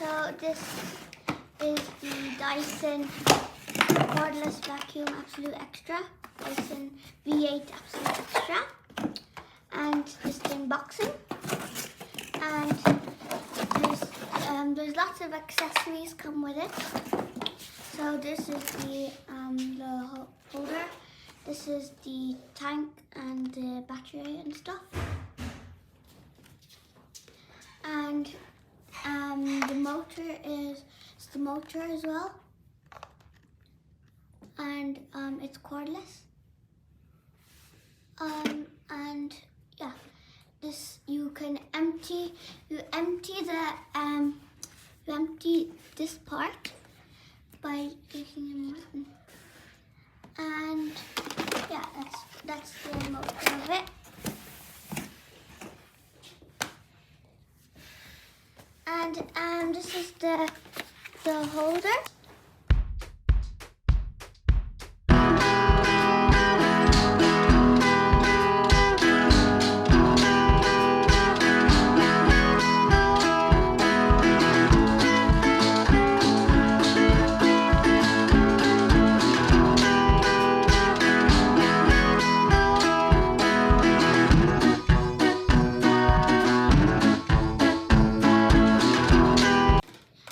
So this is the Dyson cordless vacuum absolute extra, Dyson V8 absolute extra, and this is the unboxing. And there's lots of accessories come with it. So this is the holder. This is the tank and the battery and stuff. And the motor is the motor as well. And it's cordless. And yeah, this you empty this part by clicking a button. And yeah, that's the motor of it. And this is the holder.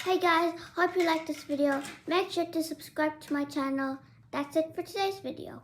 Hey guys, hope you liked this video. Make sure to subscribe to my channel. That's it for today's video.